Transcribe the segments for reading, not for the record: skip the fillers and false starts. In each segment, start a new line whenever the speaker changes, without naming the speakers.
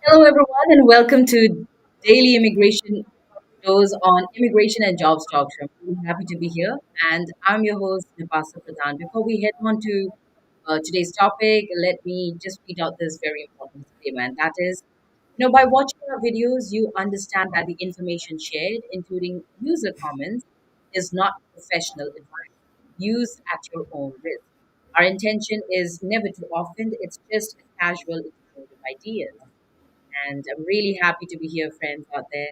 Hello, everyone, and welcome to Daily Immigration Shows on Immigration and Jobs Talk Show. I'm really happy to be here, and I'm your host, Nipasa Pradhan. Before we head on to today's topic, let me just read out this very important disclaimer, and that is, by watching our videos, you understand that the information shared, including user comments, is not professional advice. Use at your own risk. Our intention is never to offend; it's just a casual exchange of ideas. And I'm really happy to be here, friends out there.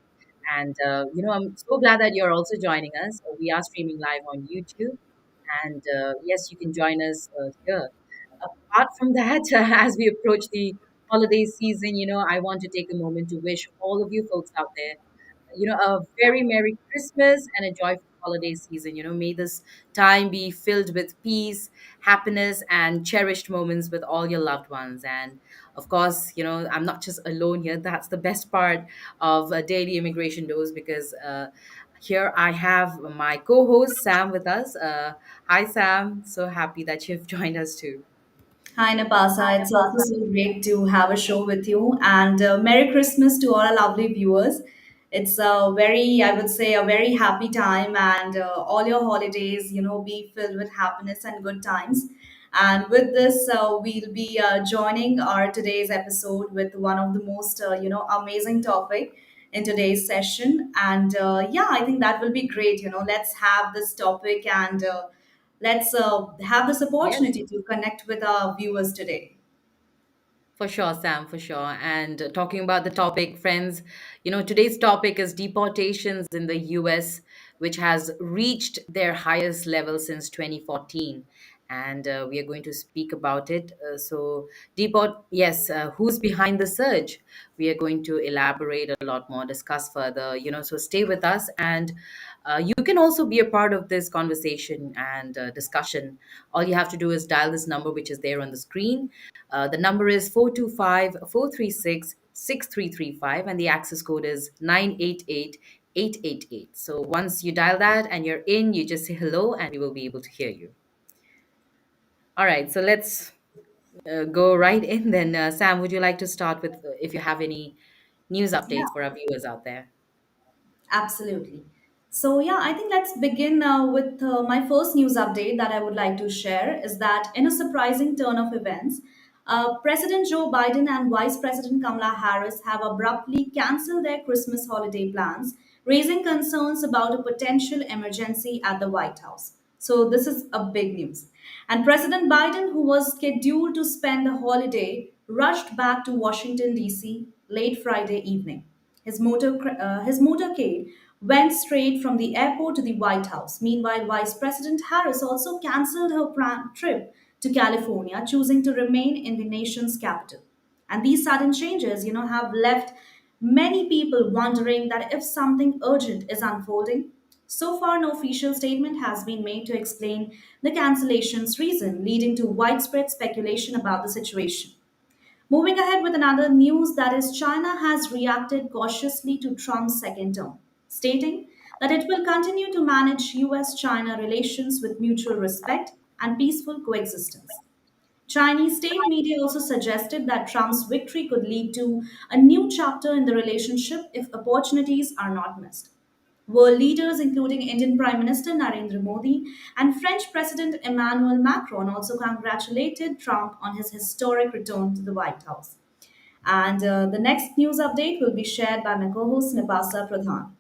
And, I'm so glad that you're also joining us. We are streaming live on YouTube. And yes, you can join us here. Apart from that, as we approach the holiday season, I want to take a moment to wish all of you folks out there a very Merry Christmas and a joyful holiday season. May this time be filled with peace, happiness, and cherished moments with all your loved ones. And of course, I'm not just alone here. That's the best part of Daily Immigration Dose because here I have my co host, Sam, with us. Hi, Sam. So happy that you've joined us too.
Hi, Napasa. It's also so great to have a show with you. And Merry Christmas to all our lovely viewers. It's a very, I would say, a very happy time, and all your holidays, be filled with happiness and good times. And with this, we'll be joining our today's episode with one of the most, amazing topic in today's session. And yeah, I think that will be great. Let's have this topic and let's have this
Yes.
opportunity to connect with our viewers today.
For sure, Sam, for sure. And talking about the topic, friends, today's topic is deportations in the US, which has reached their highest level since 2014. And we are going to speak about it. Yes, who's behind the surge? We are going to elaborate a lot more, discuss further, so stay with us. And you can also be a part of this conversation and discussion. All you have to do is dial this number, which is there on the screen. The number is 425-436-6335, and the access code is 988-888. So once you dial that and you're in, you just say hello and we will be able to hear you. All right, so let's go right in then. Sam, would you like to start with if you have any news
Yeah,
updates for our viewers out there?
absolutely. So, yeah, I think let's begin with my first news update that I would like to share is that in a surprising turn of events, President Joe Biden and Vice President Kamala Harris have abruptly canceled their Christmas holiday plans, raising concerns about a potential emergency at the White House. So, this is a big news. And President Biden, who was scheduled to spend the holiday, rushed back to Washington, D.C. late Friday evening. His motorcade went straight from the airport to the White House. Meanwhile, Vice President Harris also canceled her trip to California, choosing to remain in the nation's capital. And these sudden changes, have left many people wondering that if something urgent is unfolding. So far, no official statement has been made to explain the cancellation's reason, leading to widespread speculation about the situation. Moving ahead with another news that is China has reacted cautiously to Trump's second term, stating that it will continue to manage US China relations with mutual respect and peaceful coexistence. Chinese state media also suggested that Trump's victory could lead to a new chapter in the relationship if opportunities are not missed. World leaders, including Indian Prime Minister Narendra Modi and French President Emmanuel Macron, also congratulated Trump on his historic return to the White House. And the next news update will be shared by my co host Nipasa Pradhan.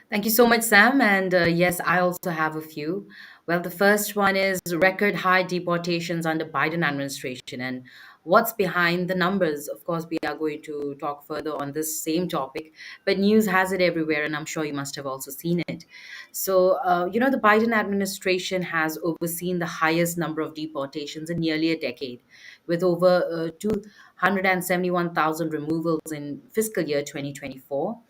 Thank you so much, Sam. And yes, I also have a few. Well, the first one is record high deportations under Biden administration and what's behind the numbers. Of course, we are going to talk further on this same topic, but news has it everywhere, and I'm sure you must have also seen it. So, the Biden administration has overseen the highest number of deportations in nearly a decade, with over 271,000 removals in fiscal year 2024,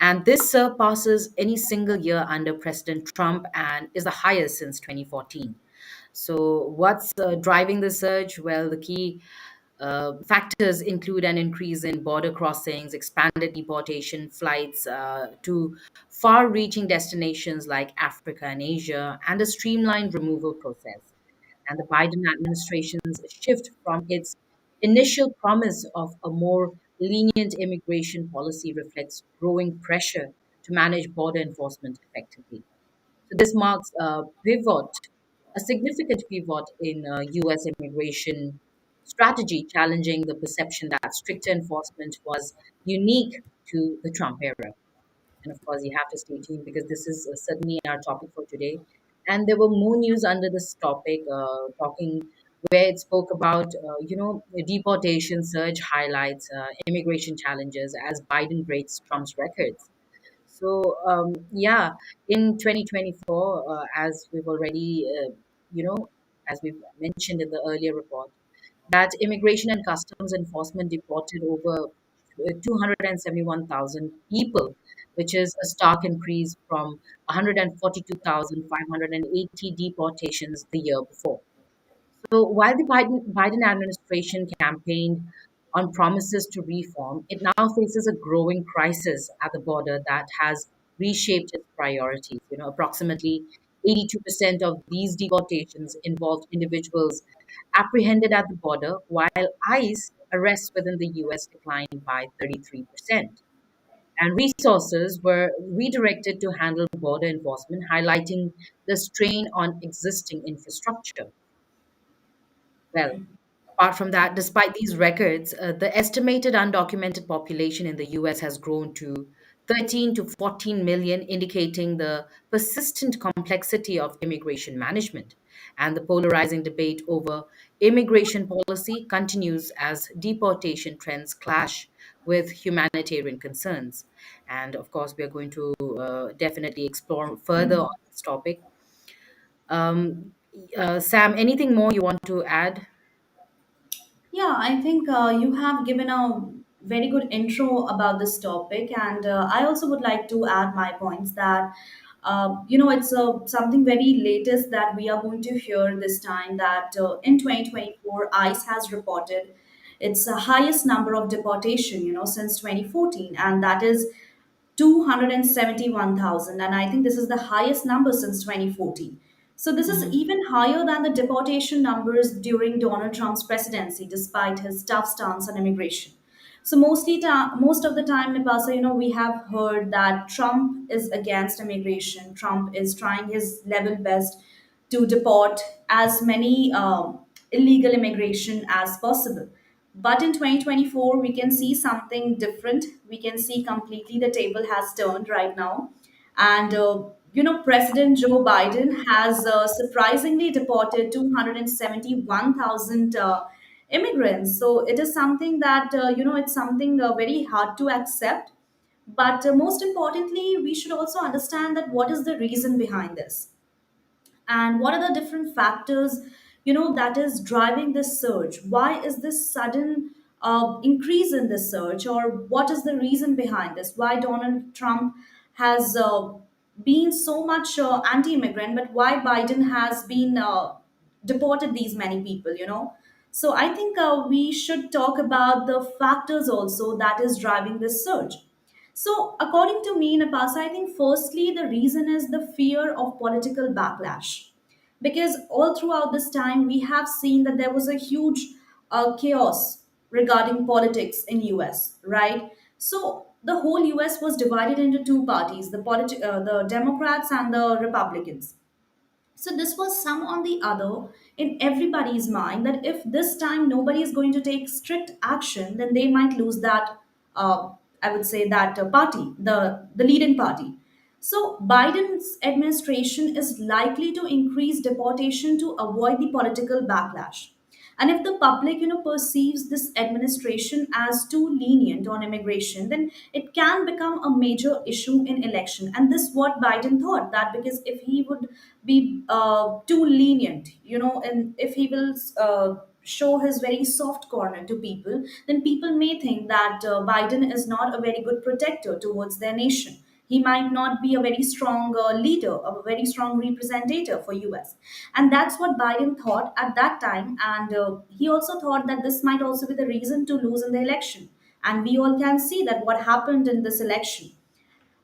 and this surpasses any single year under President Trump and is the highest since 2014. So, what's driving the surge? Well, the key factors include an increase in border crossings, expanded deportation flights to far reaching destinations like Africa and Asia, and a streamlined removal process. And the Biden administration's shift from its initial promise of a more lenient immigration policy reflects growing pressure to manage border enforcement effectively. So this marks a significant pivot in U.S. immigration strategy, challenging the perception that stricter enforcement was unique to the Trump era. And of course, you have to stay tuned because this is certainly our topic for today. And there were more news under this topic, talking where it spoke about, the deportation surge highlights immigration challenges as Biden breaks Trump's records. So, yeah, in 2024, as we've already, you know, as we've mentioned in the earlier report, that Immigration and Customs Enforcement deported over 271,000 people, which is a stark increase from 142,580 deportations the year before. So while the Biden administration campaigned on promises to reform, it now faces a growing crisis at the border that has reshaped its priorities. Approximately 82% of these deportations involved individuals apprehended at the border, while ICE arrests within the US declined by 33%. And resources were redirected to handle border enforcement, highlighting the strain on existing infrastructure. Well, apart from that, despite these records, the estimated undocumented population in the US has grown to 13 to 14 million, indicating the persistent complexity of immigration management. And the polarizing debate over immigration policy continues as deportation trends clash with humanitarian concerns. And of course, we are going to definitely explore further on this topic. Um, Sam, anything more you want to add?
Yeah, I think you have given a very good intro about this topic, and I also would like to add my points that it's something very latest that we are going to hear this time that in 2024, ICE has reported its highest number of deportation, since 2014, and that is 271,000. And I think this is the highest number since 2014. So this is
Mhm.
even higher than the deportation numbers during Donald Trump's presidency, despite his tough stance on immigration. So most of the time, Nipasa, we have heard that Trump is against immigration. Trump is trying his level best to deport as many illegal immigration as possible. But in 2024, we can see something different. We can see completely the table has turned right now. And, President Joe Biden has surprisingly deported 271,000 immigrants. So it is something that, it's something very hard to accept. But most importantly, we should also understand that what is the reason behind this, and what are the different factors that is driving this surge. Why is this sudden increase in this surge, or what is the reason behind this? Why Donald Trump has been so much anti-immigrant, but why Biden has been deported these many people? So I think we should talk about the factors also that is driving this surge. So, according to me, Napasa, I think firstly the reason is the fear of political backlash. Because all throughout this time, we have seen that there was a huge chaos regarding politics in US, right? So the whole US was divided into two parties, the Democrats and the Republicans. So this was some on the other in everybody's mind that if this time nobody is going to take strict action, then they might lose that. I would say that party, the leading party. So Biden's administration is likely to increase deportation to avoid the political backlash. And if the public, perceives this administration as too lenient on immigration, then it can become a major issue in election. And this what Biden thought, that because if he would be too lenient, and if he will show his very soft corner to people, then people may think that Biden is not a very good protector towards their nation. He might not be a very strong leader, a very strong representative for US. And that's what Biden thought at that time. And he also thought that this might also be the reason to lose in the election. And we all can see that what happened in this election.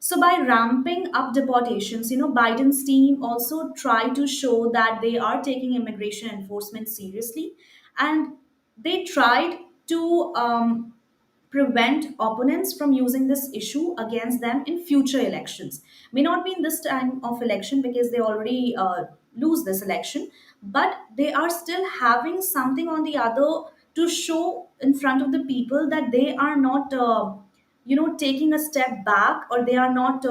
So by ramping up deportations, Biden's team also tried to show that they are taking immigration enforcement seriously, and they tried to prevent opponents from using this issue against them in future elections. May not be in this time of election because they already lose this election, but they are still having something on the other to show in front of the people that they are not taking a step back, or they are not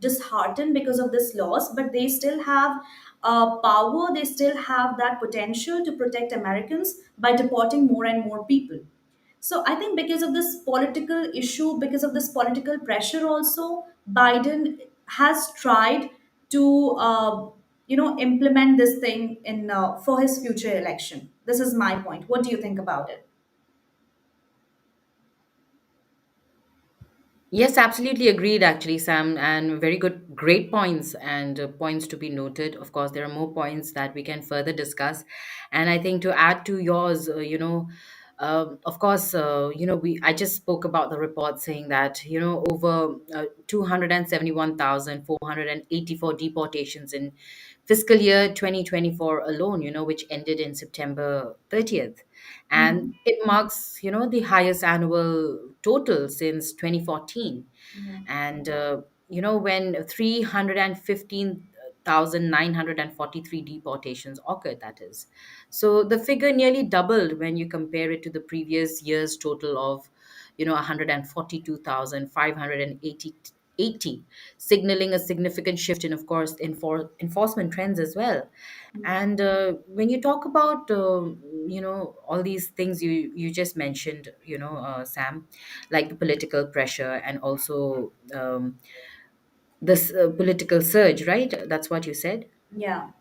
disheartened because of this loss, but they still have power, they still have that potential to protect Americans by deporting more and more people. So I think because of this political issue, because of this political pressure also, Biden has tried to implement this thing in for his future election. This is my point. What do you think about it?
Yes, absolutely agreed, actually, Sam, and very good, great points and points to be noted. Of course, there are more points that we can further discuss. And I think to add to yours, of course, I just spoke about the report saying that, over 271,484 deportations in fiscal year 2024 alone, which ended in September 30th. And
Mhm.
it marks, the highest annual total since 2014.
Yeah.
And when 315,943 deportations occurred, that is. So the figure nearly doubled when you compare it to the previous year's total of 142,580, signaling a significant shift in, of course, enforcement trends as well. And when you talk about all these things you just mentioned, Sam, like the political pressure and also this political surge, right? That's what you said.
Yeah.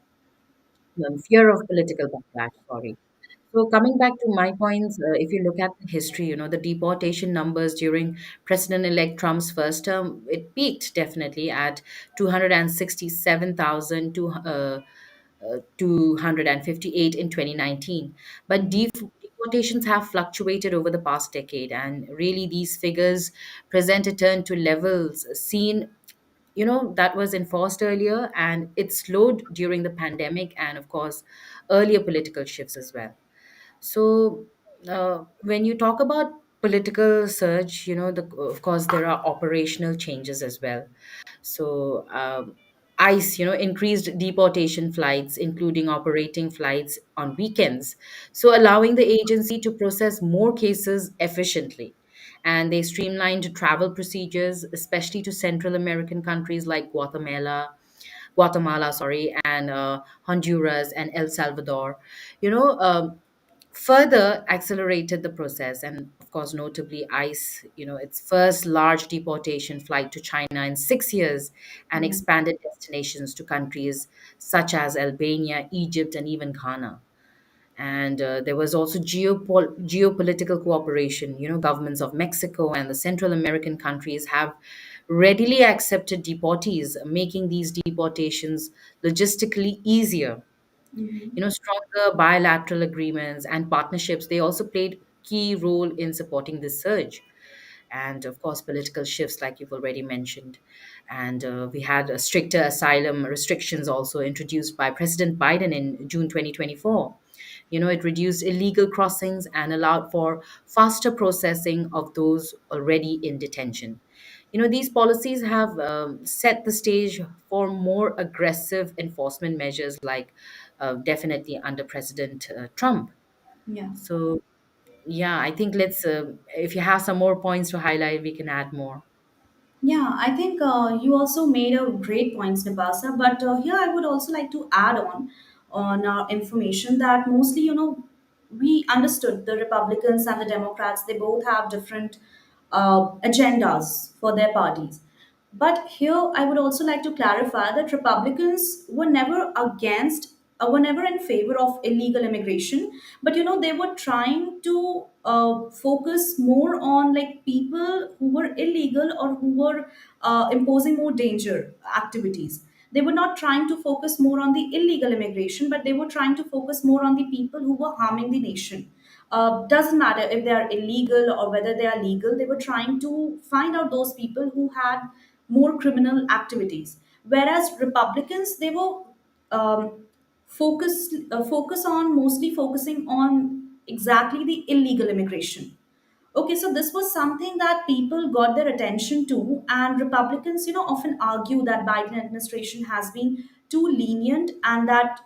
Fear of political backlash. Sorry. So coming back to my points, if you look at the history, the deportation numbers during President-elect Trump's first term, it peaked definitely at 258 in 2019. But deportations have fluctuated over the past decade, and really these figures present a turn to levels seen, that was enforced earlier, and it slowed during the pandemic and, of course, earlier political shifts as well. So, when you talk about political surge, of course, there are operational changes as well. So, ICE, increased deportation flights, including operating flights on weekends. So, allowing the agency to process more cases efficiently. And they streamlined travel procedures, especially to Central American countries like Guatemala, sorry, and Honduras and El Salvador. Further accelerated the process, and of course notably ICE, its first large deportation flight to China in 6 years, and
Yeah.
expanded destinations to countries such as Albania, Egypt, and even Ghana. And there was also geopolitical cooperation. Governments of Mexico and the Central American countries have readily accepted deportees, making these deportations logistically easier.
Mhm.
Stronger bilateral agreements and partnerships, they also played key role in supporting this surge. And of course, political shifts, like you've already mentioned. And we had stricter asylum restrictions also introduced by President Biden in June 2024. It reduced illegal crossings and allowed for faster processing of those already in detention. These policies have set the stage for more aggressive enforcement measures, like definitely under President Trump.
Yeah.
So, yeah, I think if you have some more points to highlight, we can add more.
Yeah, I think you also made a great points, Nabasa. But here I would also like to add on our information that mostly, we understood the Republicans and the Democrats. They both have different agendas for their parties. But here, I would also like to clarify that Republicans were never in favor of illegal immigration. But they were trying to focus more on like people who were illegal or who were imposing more danger activities. They were not trying to focus more on the illegal immigration, but they were trying to focus more on the people who were harming the nation. Doesn't matter if they are illegal or whether they are legal, they were trying to find out those people who had more criminal activities. Whereas Republicans, they were focusing on exactly the illegal immigration. Okay, so this was something that people got their attention to, and Republicans, often argue that Biden administration has been too lenient, and that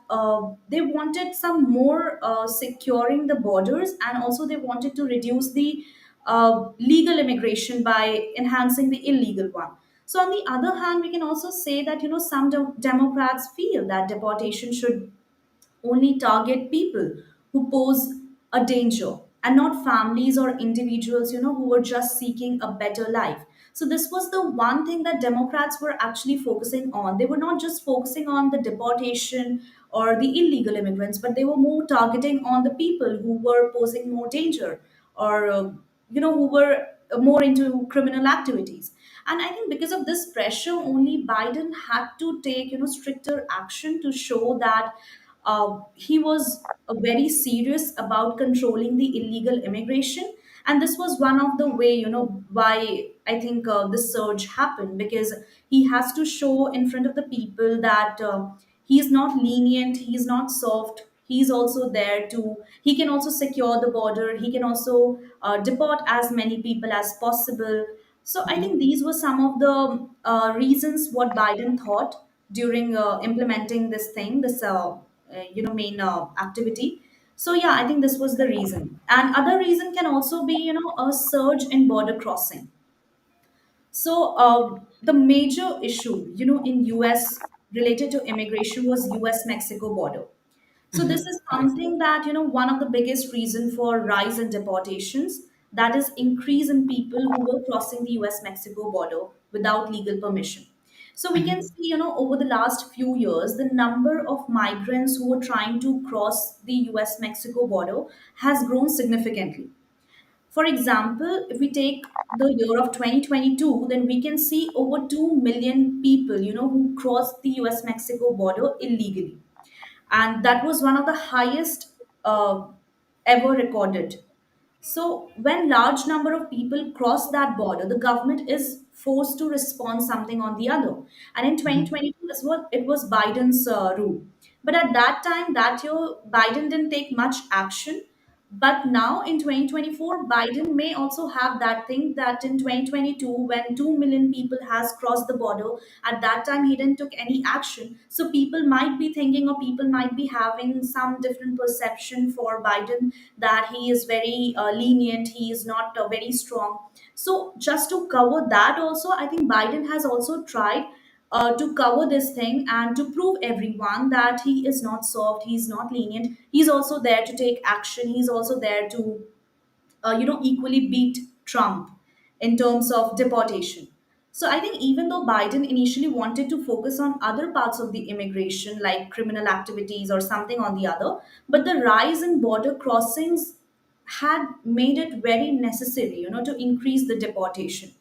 they wanted some more securing the borders, and also they wanted to reduce the legal immigration by enhancing the illegal one. So, on the other hand, we can also say that some Democrats feel that deportation should only target people who pose a danger, and not families or individuals who were just seeking a better life. So this was the one thing that Democrats were actually focusing on. They were not just focusing on the deportation or the illegal immigrants, but they were more targeting on the people who were posing more danger, or who were more into criminal activities. And I think because of this pressure only, Biden had to take stricter action to show that he was very serious about controlling the illegal immigration. And this was one of the way why I think this surge happened, because he has to show in front of the people that he is not lenient, he is not soft, he's also there to, he can also secure the border, he can also deport as many people as possible. So I think these were some of the reasons what Biden thought during implementing this thing, this main activity. So yeah, I think this was the reason. And other reason can also be a surge in border crossing. So the major issue, in US related to immigration was US Mexico border. So this is
Yes.
something that, one of the biggest reason for rise in deportations, that is increase in people who were crossing the US Mexico border without legal permission. So we can see, over the last few years, the number of migrants who were trying to cross the US Mexico border has grown significantly. For example, if we take the year of 2022, then we can see over 2 million people, who crossed the US Mexico border illegally. And that was one of the highest ever recorded. So when large number of people cross that border, the government is forced to respond something on the other. And in 2022, this was, it was Biden's rule. But at that time, that year, Biden didn't take much action. But now in 2024, Biden may also have that thing that in 2022, when 2 million people has crossed the border, at that time he didn't took any action. So people might be thinking, or people might be having some different perception for Biden, that he is very lenient, he is not very strong. So just to cover that also, I think Biden has also tried to cover this thing and to prove everyone that he is not soft, he's not lenient, he's also there to take action, he's also there to equally beat Trump in terms of deportation. So I think even though Biden initially wanted to focus on other parts of the immigration, like criminal activities or something on the other, but the rise in border crossings had made it very necessary, to increase the deportation.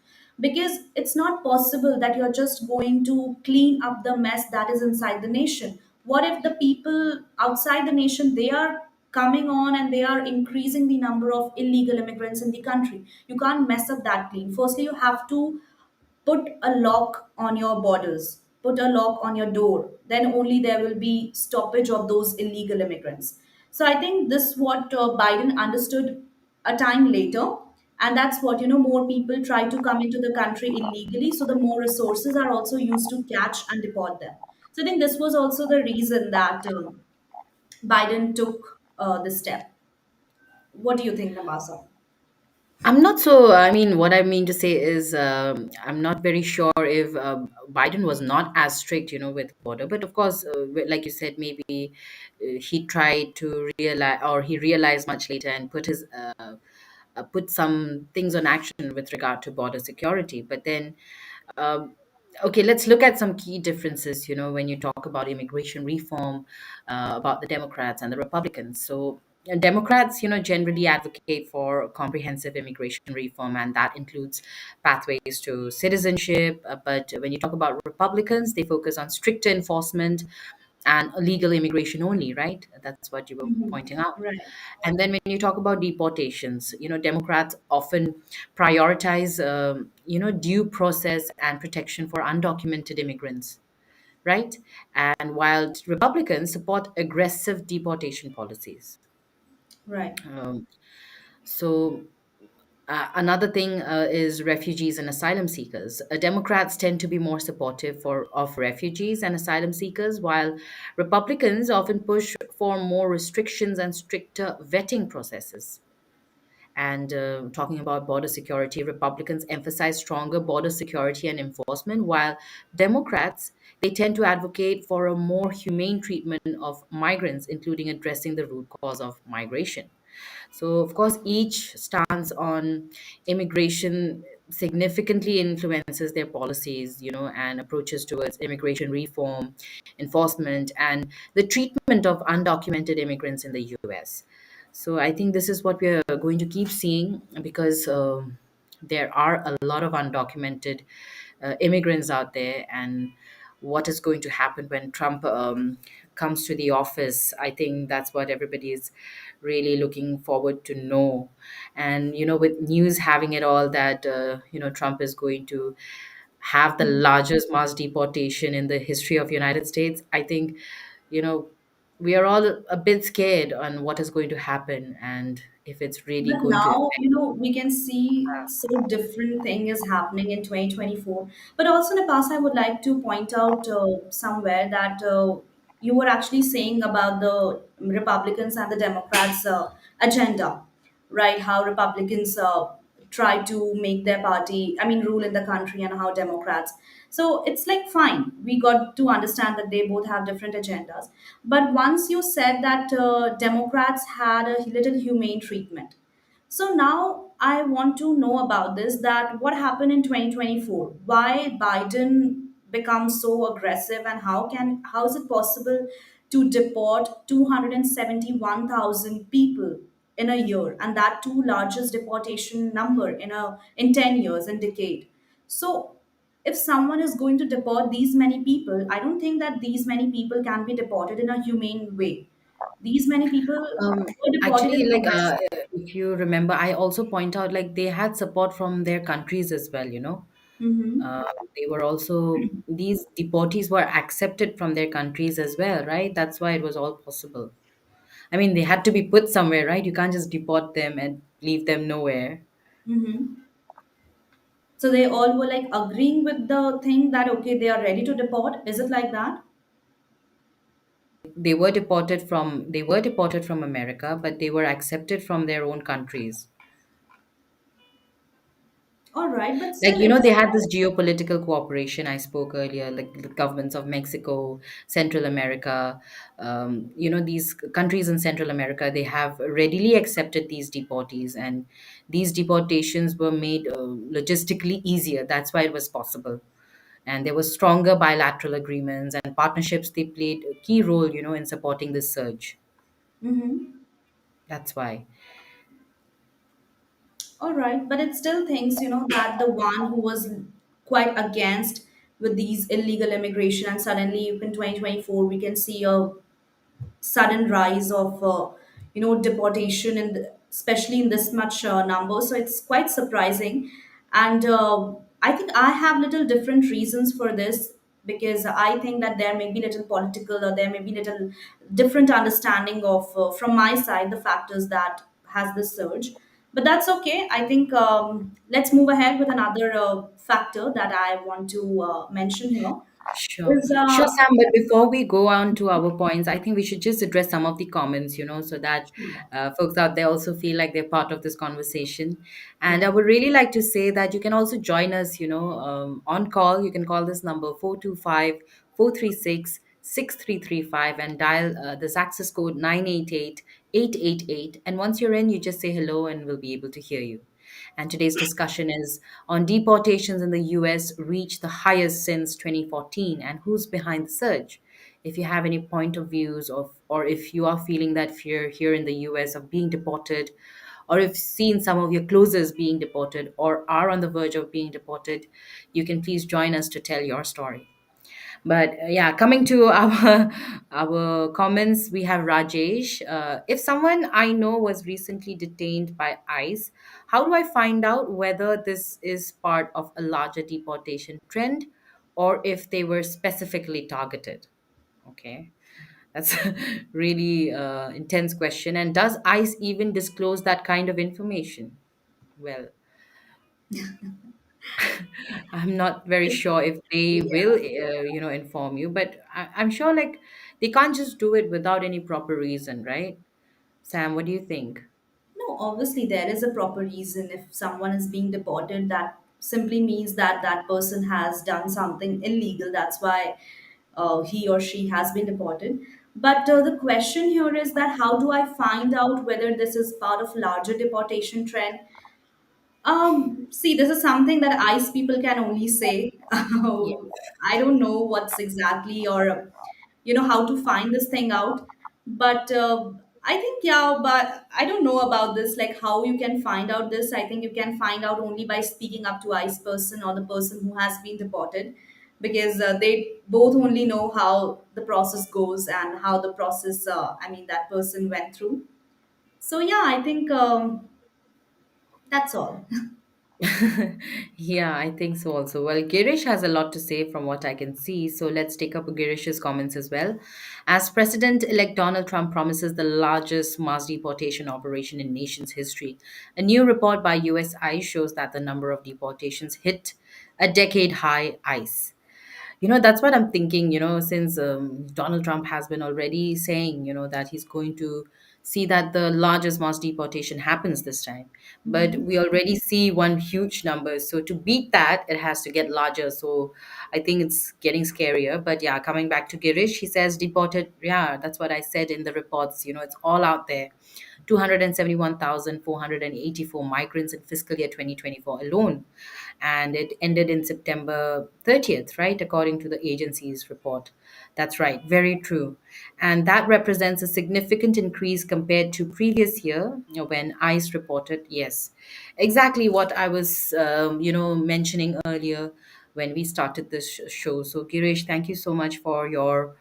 Because it's not possible that you're just going to clean up the mess that is inside the nation. What if the people outside the nation, they are coming on and they are increasing the number of illegal immigrants in the country? You can't mess up that clean. Firstly, you have to put a lock on your borders, put a lock on your door, then only there will be stoppage of those illegal immigrants. So I think this what Biden understood a time later, and that's what more people try to come into the country illegally, so the more resources are also used to catch and deport them. So I think this was also the reason that Biden took this step. What do you think, Nabasa?
I'm not so. I mean, what I mean to say is, I'm not very sure if Biden was not as strict, with border. But of course, like you said, maybe he tried to realize, or he realized much later, and put some things on action with regard to border security. But then, um, okay, let's look at some key differences. When you talk about immigration reform, about the Democrats and the Republicans. So Democrats, generally advocate for comprehensive immigration reform, and that includes pathways to citizenship. But when you talk about Republicans, they focus on stricter enforcement and illegal immigration only, right? That's what you were
Mhm.
pointing out.
Right.
And then when you talk about deportations, Democrats often prioritize, due process and protection for undocumented immigrants, right? And while Republicans support aggressive deportation policies.
Right.
Um, so Another thing is refugees and asylum seekers. Democrats tend to be more supportive of refugees and asylum seekers, while Republicans often push for more restrictions and stricter vetting processes. And talking about border security, Republicans emphasize stronger border security and enforcement, while Democrats they tend to advocate for a more humane treatment of migrants, including addressing the root cause of migration. So, of course, each stance on immigration significantly influences their policies, and approaches towards immigration reform, enforcement, and the treatment of undocumented immigrants in the US. So, I think this is what we're going to keep seeing because there are a lot of undocumented immigrants out there, and what is going to happen when Trump comes to the office. I think that's what everybody is really looking forward to know. And with news having it all that Trump is going to have the largest mass deportation in the history of United States, I think you know we are all a bit scared on what is going to happen and if it's really
But
going to
now,
affect.
we can see so different thing is happening in 2024. But also in the past, I would like to point out somewhere that you were actually saying about the Republicans and the Democrats' agenda, right? How Republicans try to make their party, I mean, rule in the country, and how Democrats. So it's like fine. We got to understand that they both have different agendas. But once you said that Democrats had a little humane treatment, so now I want to know about this, that what happened in 2024? Why Biden becomes so aggressive, and how is it possible to deport 271,000 people in a year, and that too largest deportation number in 10 years in decade. So if someone is going to deport these many people, I don't think that these many people can be deported in a humane way. These many people were deported
Actually,
in the
like
West.
if you remember, I also point out like they had support from their countries as well.
Mm-hmm.
uh, they were also these deportees were accepted from their countries as well, right? That's why it was all possible. I mean, they had to be put somewhere, right? You can't just deport them and leave them nowhere.
Mm-hmm. So they all were like agreeing with the thing that okay, they are ready to deport. Is it like that?
They were deported from America, but they were accepted from their own countries.
All right, but
Like,
still, it's
they had this geopolitical cooperation I spoke earlier, like the governments of Mexico, Central America. These countries in Central America, they have readily accepted these deportees, and these deportations were made logistically easier. That's why it was possible. And there was stronger bilateral agreements and partnerships. They played a key role, in supporting this surge.
mm-hmm.
That's why.
All right, but it still thinks that the one who was quite against with these illegal immigration, and suddenly in 2024 we can see a sudden rise of deportation, especially in this much number, so it's quite surprising. And I think I have little different reasons for this, because I think that there may be little political, or there may be little different understanding of from my side the factors that has this surge. But that's okay. I think let's move ahead with another factor that I want to mention here
Sure.
is
Sure, Sam. But before we go on to our points, I think we should just address some of the comments, so that folks out there also feel like they're part of this conversation. And I
yeah.
would really like to say that you can also join us, on call. You can call this number 425-436-6335 and dial this access code 988-888. And once you're in, you just say hello and we'll be able to hear you. And today's discussion is on deportations in the US reached the highest since 2014 and who's behind the surge. If you have any point of views of or if you are feeling that fear here in the US of being deported, or if seen some of your closest being deported or are on the verge of being deported, you can please join us to tell your story. But yeah, coming to our our comments, we have Rajesh. If someone I know was recently detained by ICE, how do I find out whether this is part of a larger deportation trend or if they were specifically targeted? Okay, that's a really intense question. And does ICE even disclose that kind of information? Well. I'm not very sure if they will,
Yeah.
inform you, but I'm sure like they can't just do it without any proper reason, right? Sam, what do you think?
No, obviously there is a proper reason. If someone is being deported, that simply means that that person has done something illegal. That's why he or she has been deported. But the question here is that how do I find out whether this is part of larger deportation trend? See, this is something that ICE people can only say.
Yeah.
I don't know what's exactly or how to find this thing out. But I think yeah, but I don't know about this. Like how you can find out this. I think you can find out only by speaking up to ICE person or the person who has been deported, because they both only know how the process goes and how the process. I mean, that person went through. So yeah, I think that's all.
Yeah, I think so also. Well, Girish has a lot to say from what I can see, so let's take up Girish's comments as well. As President-elect Donald Trump promises the largest mass deportation operation in nation's history, a new report by US ICE shows that the number of deportations hit a decade high ice. That's what I'm thinking, since Donald Trump has been already saying, that he's going to see that the largest mass deportation happens this time. But
Mhm.
we already see one huge number. So to beat that, it has to get larger. So I think it's getting scarier. But yeah, coming back to Girish, he says deported. Yeah, that's what I said in the reports. It's all out there. 271,484 migrants in fiscal year 2024 alone. And it ended in September 30th, right? According to the agency's report. That's right, very true. And that represents a significant increase compared to previous year, when ICE reported, yes, exactly what I was, mentioning earlier when we started this show. So, Girish, thank you so much for your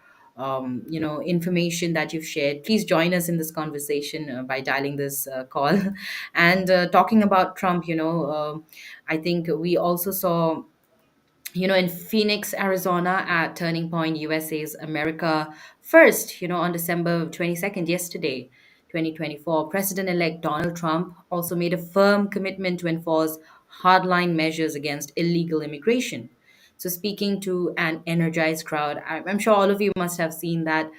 information that you've shared. Please join us in this conversation by dialing this call. And talking about Trump, I think we also saw, in Phoenix, Arizona, at Turning Point USA's America First, on December 22nd, yesterday, 2024, President elect Donald Trump also made a firm commitment to enforce hardline measures against illegal immigration. So, speaking to an energized crowd, I'm sure all of you must have seen that,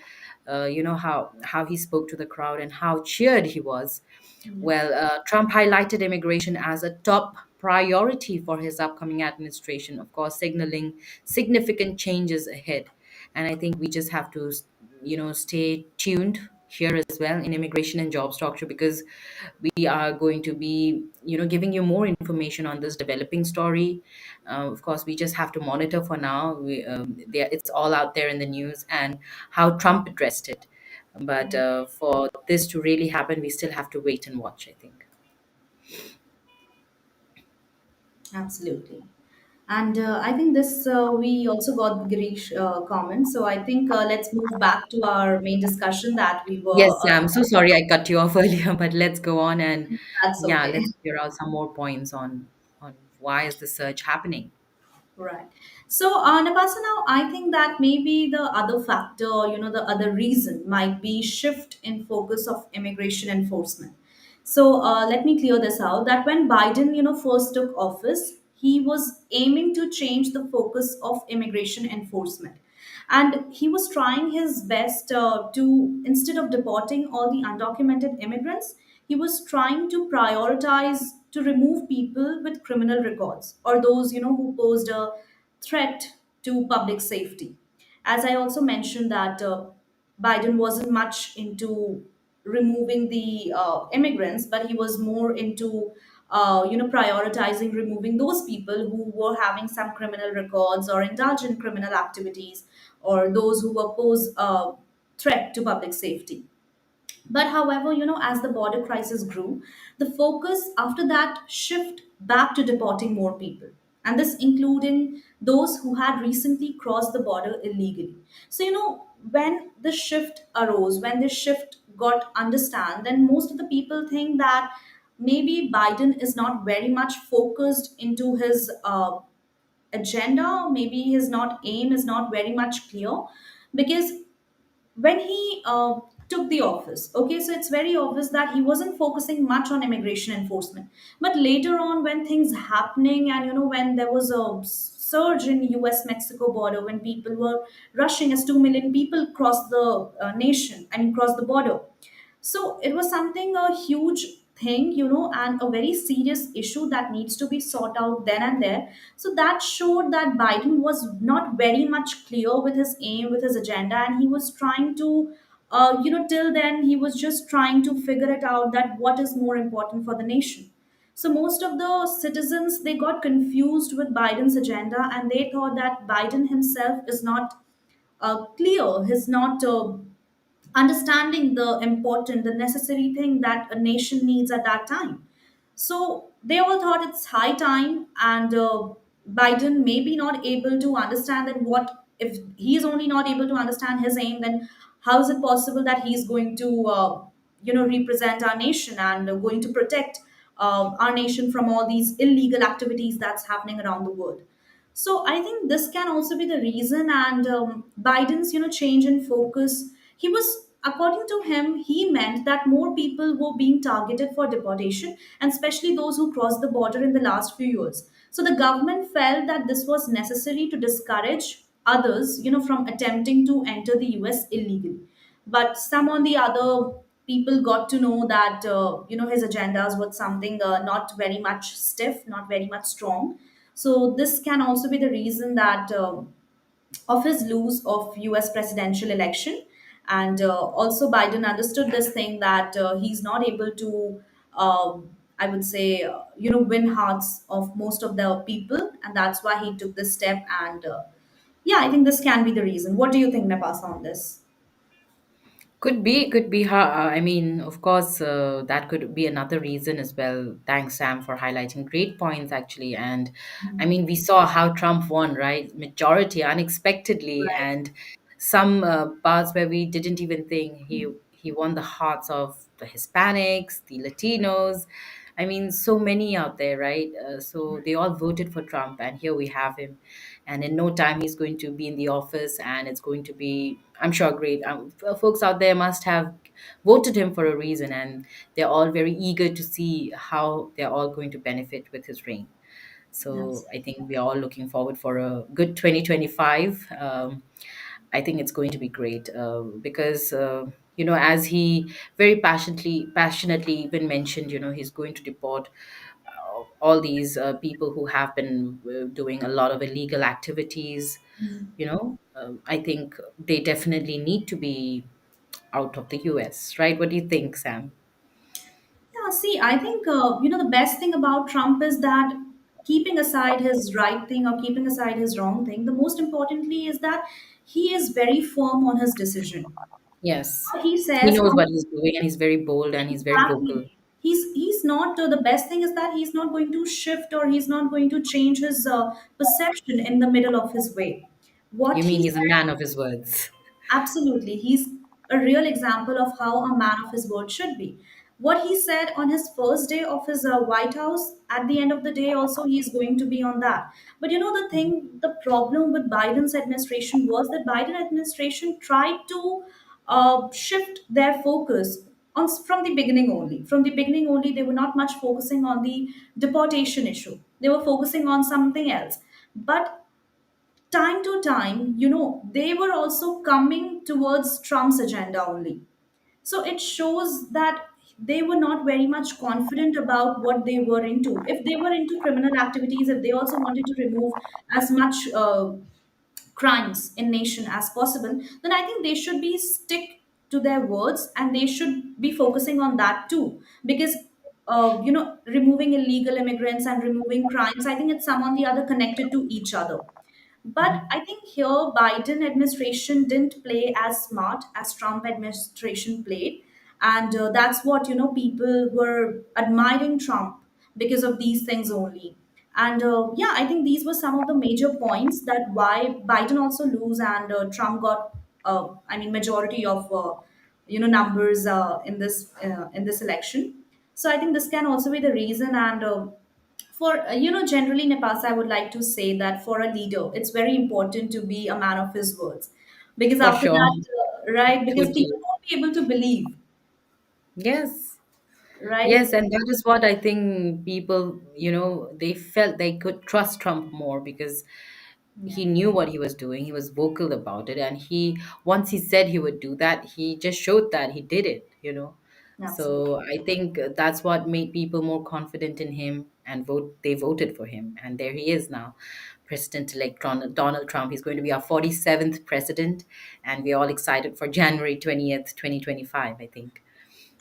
how he spoke to the crowd and how cheered he was.
Yeah.
Well, Trump highlighted immigration as a top priority for his upcoming administration, of course, signaling significant changes ahead. And I think we just have to, stay tuned here as well in immigration and job structure, because we are going to be, giving you more information on this developing story. Of course, we just have to monitor for now. It's all out there in the news and how Trump addressed it. But for this to really happen, we still have to wait and watch, I think.
Absolutely. And I think this, we also got Girish comments. So I think let's move back to our main discussion that we
Yes,
were.
Sam. So sorry I cut you off earlier, but let's go on and
That's
yeah,
okay.
let's figure out some more points on why is the surge happening.
Right. So, Nabasa, now I think that maybe the other factor, the other reason might be shift in focus of immigration enforcement. So, let me clear this out that when Biden, first took office, he was aiming to change the focus of immigration enforcement. And he was trying his best to, instead of deporting all the undocumented immigrants, he was trying to prioritize to remove people with criminal records or those, who posed a threat to public safety. As I also mentioned that Biden wasn't much into removing the immigrants, but he was more into prioritizing removing those people who were having some criminal records or indulge in criminal activities, or those who were pose a threat to public safety. But however, as the border crisis grew, the focus after that shift back to deporting more people. And this including those who had recently crossed the border illegally. So, when the shift arose, when this shift got understand, then most of the people think that maybe Biden is not very much focused into his agenda, maybe his not aim is not very much clear, because when he took the office. Okay, so it's very obvious that he wasn't focusing much on immigration enforcement. But later on, when things happening, and when there was a surge in U.S. Mexico border, when people were rushing, as 2 million people crossed the nation, I mean, crossed the border. So it was something, a huge thing, and a very serious issue that needs to be sought out then and there. So that showed that Biden was not very much clear with his aim, with his agenda, and he was trying to, till then, he was just trying to figure it out that what is more important for the nation. So most of the citizens, they got confused with Biden's agenda, and they thought that Biden himself is not clear, he's not understanding the important, the necessary thing that a nation needs at that time. So they all thought it's high time, and Biden may be not able to understand that what if he's only not able to understand his aim, then how is it possible that he's going to, represent our nation and going to protect our nation from all these illegal activities that's happening around the world. So I think this can also be the reason, and Biden's change in focus. He was, according to him, he meant that more people were being targeted for deportation, and especially those who crossed the border in the last few years. So the government felt that this was necessary to discourage others, from attempting to enter the U.S. illegally. But some on the other people got to know that his agendas was something not very much stiff, not very much strong. So this can also be the reason that of his lose of US presidential election. And also Biden understood this thing that he's not able to, I would say, win hearts of most of the people, and that's why he took this step. And yeah, I think this can be the reason. What do you think, Napasa, on this?
Could be. I mean, of course, that could be another reason as well. Thanks, Sam, for highlighting great points, actually. And I mean, we saw how Trump won, right? Majority unexpectedly,
Right.
and some parts where we didn't even think he won the hearts of the Hispanics, the Latinos. I mean, so many out there, right? So they all voted for Trump, and here we have him. And in no time, he's going to be in the office, and it's going to be, I'm sure, great. Folks out there must have voted him for a reason, and they're all very eager to see how they're all going to benefit with his reign. So I think we are all looking forward for a good 2025. I think it's going to be great because as he very passionately even mentioned, he's going to deport all these people who have been doing a lot of illegal activities. I think they definitely need to be out of the US, right? What do you think, Sam?
Yeah, see, I think the best thing about Trump is that, keeping aside his right thing or keeping aside his wrong thing, the most importantly is that he is very firm on his decision.
Yes.
He
He
says
knows
on
what he's doing, and he's very bold, and he's very
exactly,
vocal.
he's not, the best thing is that he's not going to shift, or he's not going to change his perception in the middle of his way. What
You
he
mean he's a
said.
man of his words?
Absolutely. He's a real example of how a man of his word should be. What he said on his first day of his White House, at the end of the day, also, he's going to be on that. But the thing, the problem with Biden's administration was that Biden administration tried to shift their focus from the beginning only. From the beginning only, they were not much focusing on the deportation issue. They were focusing on something else. But time to time, they were also coming towards Trump's agenda only. So it shows that they were not very much confident about what they were into. If they were into criminal activities, if they also wanted to remove as much crimes in nation as possible, then I think they should be stick to their words, and they should be focusing on that too. Because removing illegal immigrants and removing crimes, I think it's some on the other connected to each other. But I think here Biden administration didn't play as smart as Trump administration played, and that's what people were admiring Trump because of these things only. And yeah, I think these were some of the major points that why Biden also lose, and Trump got, I mean, majority of numbers in this election. So I think this can also be the reason. And for generally in the past, I would like to say that for a leader it's very important to be a man of his words, because
For
after
sure.
that, right, because people
Totally.
be able to believe,
Yes.
right?
Yes, and that is what I think people, they felt they could trust Trump more because
Yeah,
he knew what he was doing. He was vocal about it. And once he said he would do that, he just showed that he did it. So
absolutely.
I think that's what made people more confident in him and they voted for him. And there he is now, President-elect Donald Trump. He's going to be our 47th president. And we're all excited for January 20th, 2025, I think.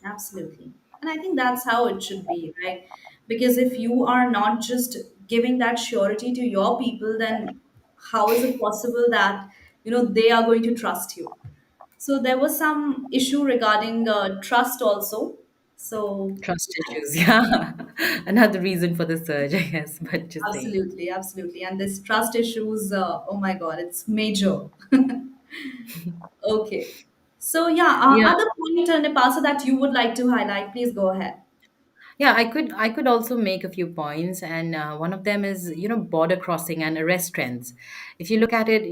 Absolutely. And I think that's how it should be, right? Because if you are not just giving that surety to your people, then how is it possible that, they are going to trust you? So there was some issue regarding trust also. So
Trust issues, yeah. Another reason for the surge, I guess, but just saying.
absolutely, absolutely. And this trust issues, oh my God, it's major. Okay. So yeah,
Yeah,
other point, Nepasa, that you would like to highlight, please go ahead.
yeah, I could also make a few points, and one of them is border crossing and arrest trends. If you look at it,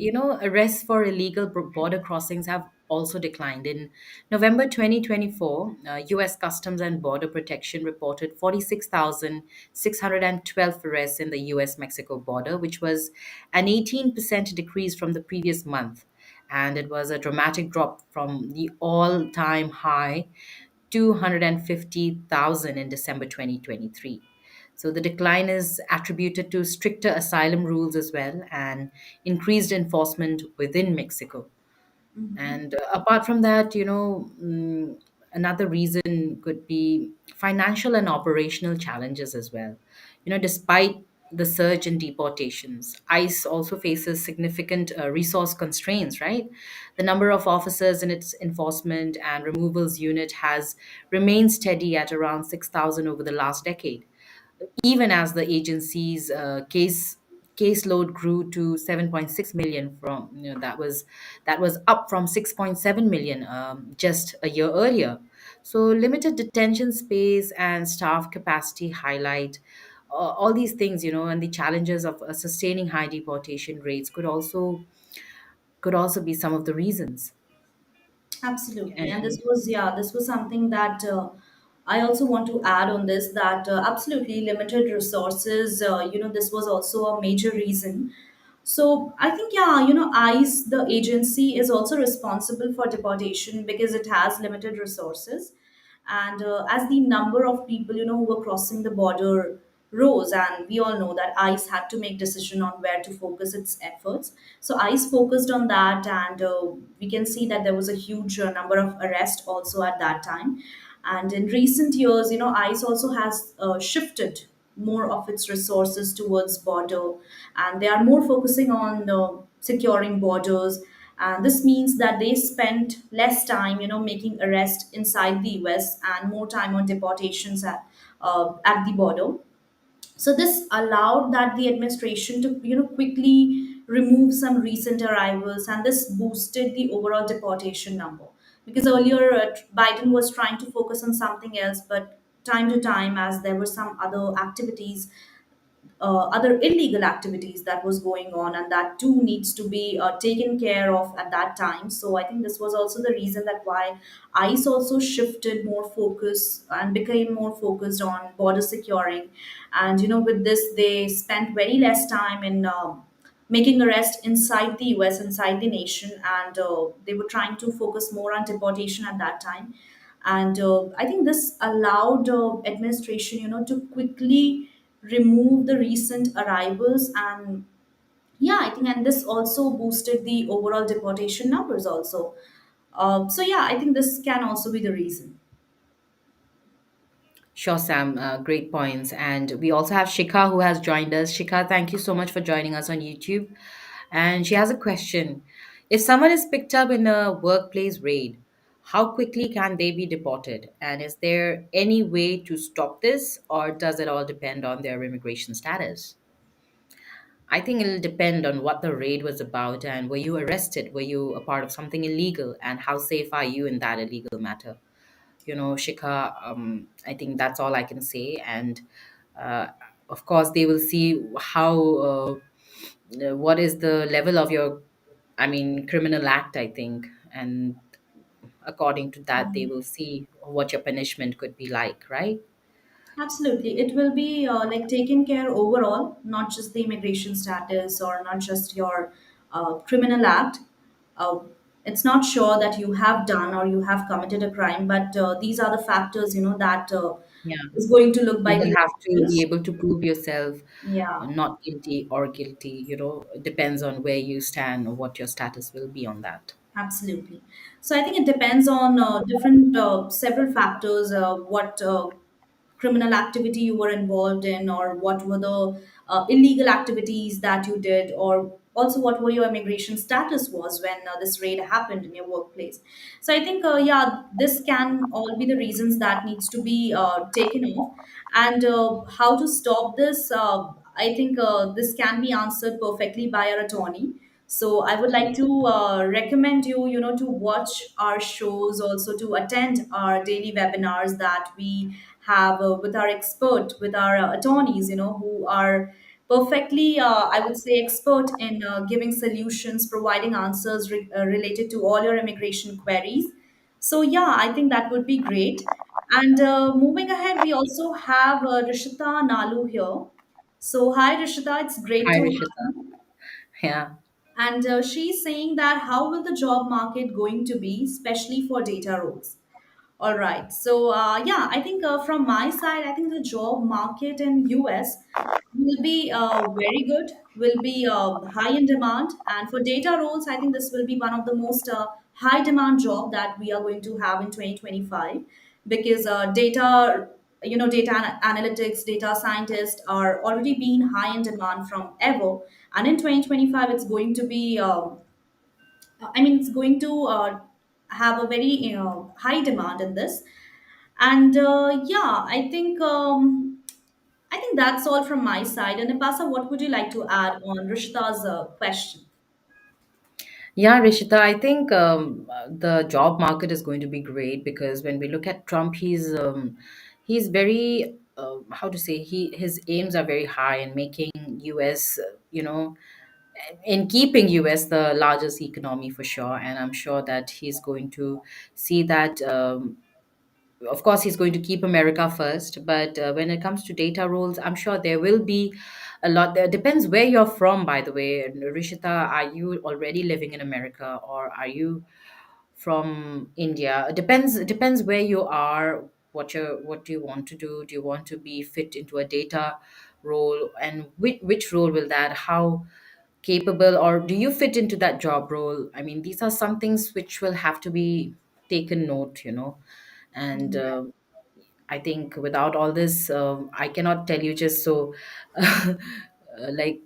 arrests for illegal border crossings have also declined. In November 2024, U.S. Customs and Border Protection reported 46,612 arrests in the U.S. Mexico border, which was an 18% decrease from the previous month, and it was a dramatic drop from the all-time high 250,000 in December 2023. So the decline is attributed to stricter asylum rules as well and increased enforcement within Mexico. And apart from that, another reason could be financial and operational challenges as well. Despite the surge in deportations, ICE also faces significant resource constraints, right? The number of officers in its enforcement and removals unit has remained steady at around 6,000 over the last decade, even as the agency's caseload grew to 7.6 million from that was up from 6.7 million just a year earlier. So limited detention space and staff capacity highlight all these things, and the challenges of sustaining high deportation rates could also be some of the reasons.
Absolutely. And
And
this was something that I also want to add on this, that absolutely limited resources, this was also a major reason. So I think, yeah, ICE, the agency, is also responsible for deportation because it has limited resources. And as the number of people, who were crossing the border rose, and we all know that ICE had to make decision on where to focus its efforts. So ICE focused on that, and we can see that there was a huge number of arrests also at that time. And in recent years, ICE also has shifted more of its resources towards border, and they are more focusing on securing borders. And this means that they spent less time, making arrests inside the US and more time on deportations at the border. So this allowed that the administration to quickly remove some recent arrivals, and this boosted the overall deportation number. Because earlier Biden was trying to focus on something else, but time to time, as there were some other illegal activities that was going on, and that too needs to be taken care of at that time. So I think this was also the reason that why ICE also shifted more focus and became more focused on border securing. And with this, they spent very less time in making arrests inside the US, inside the nation, and they were trying to focus more on deportation at that time. And I think this allowed administration, to quickly remove the recent arrivals. And yeah, I think, and this also boosted the overall deportation numbers also. So yeah, I think this can also be the reason.
sure, Sam. Great points. And we also have Shikha who has joined us. Shikha, thank you so much for joining us on YouTube. And she has a question. If someone is picked up in a workplace raid, how quickly can they be deported? And is there any way to stop this, or does it all depend on their immigration status? I think it'll depend on what the raid was about and were you arrested? Were you a part of something illegal? And how safe are you in that illegal matter? Shikha, I think that's all I can say. And uh, of course, they will see what is the level of your, I mean, criminal act, I think. And according to that, they
Um,
will see what your punishment could be like, right?
Absolutely. It will be like taken care overall, not just the immigration status or not just your criminal act. Uh, it's not sure that you have done or you have committed a crime, but these are the factors, that
Yeah.
is going to look
You
by
will
the
have to be
officials.
able to prove yourself
Yeah.
not guilty or guilty. It depends on where you stand or what your status will be on that.
Absolutely. So I think it depends on different several factors. What criminal activity you were involved in, or what were the illegal activities that you did, or also what were your immigration status was when this raid happened in your workplace. So I think, yeah, this can all be the reasons that needs to be taken off, and how to stop this. I think this can be answered perfectly by our attorney. So I would like to recommend you, to watch our shows, also to attend our daily webinars that we have with our expert, with our attorneys, who are perfectly, I would say, expert in giving solutions, providing answers related to all your immigration queries. So yeah, I think that would be great. And moving ahead, we also have Rishita Nalu here. So hi, Rishita, it's great
Hi,
to have
Rishita.
you.
Yeah.
And she's saying that how will the job market going to be, especially for data roles? All right. So yeah, I think from my side, I think the job market in US will be very good, will be high in demand, and for data roles, I think this will be one of the most high demand job that we are going to have in 2025, because data. Data analytics, data scientists are already being high in demand from ever, and in 2025, it's going to be. It's going to have a very high demand in this, and yeah, I think that's all from my side. And Ipasa, what would you like to add on Rishita's question?
Yeah, Rishita, I think the job market is going to be great because when we look at Trump, he's very how to say his aims are very high in making US in keeping US the largest economy for sure, and I'm sure that he's going to see that. Of course, he's going to keep America first, but when it comes to data rules, I'm sure there will be a lot. There depends where you're from, by the way. And Rishita, are you already living in America or are you from India? It depends where you are. What do you want to do? Do you want to be fit into a data role, and which role will that? How capable or do you fit into that job role? I mean, these are some things which will have to be taken note. And I think without all this, I cannot tell you just so, like,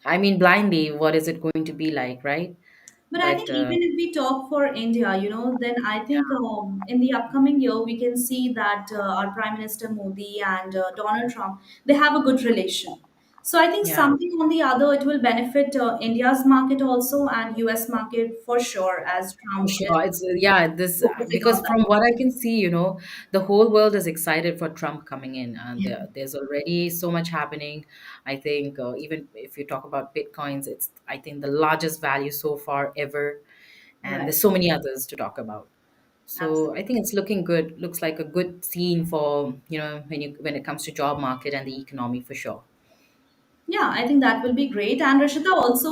I mean, blindly, what is it going to be like, right?
But I think
But
even if we talk for India, then I think in the upcoming year we can see that our Prime Minister Modi and Donald Trump, they have a good relation. So I think
yeah,
something on the other, it will benefit India's market also and US market for sure, as
for
Trump is
sure. It's yeah, this
focusing on
because
that.
from what I can see, the whole world is excited for Trump coming in, and
Yeah.
there's already so much happening. I think even if you talk about bitcoins, it's I think the largest value so far ever, and
Right.
there's so many others to talk about. So I
Absolutely.
think it's looking good. Looks like a good scene for when it comes to job market and the economy for sure.
Yeah, I think that will be great. And Rashida, also,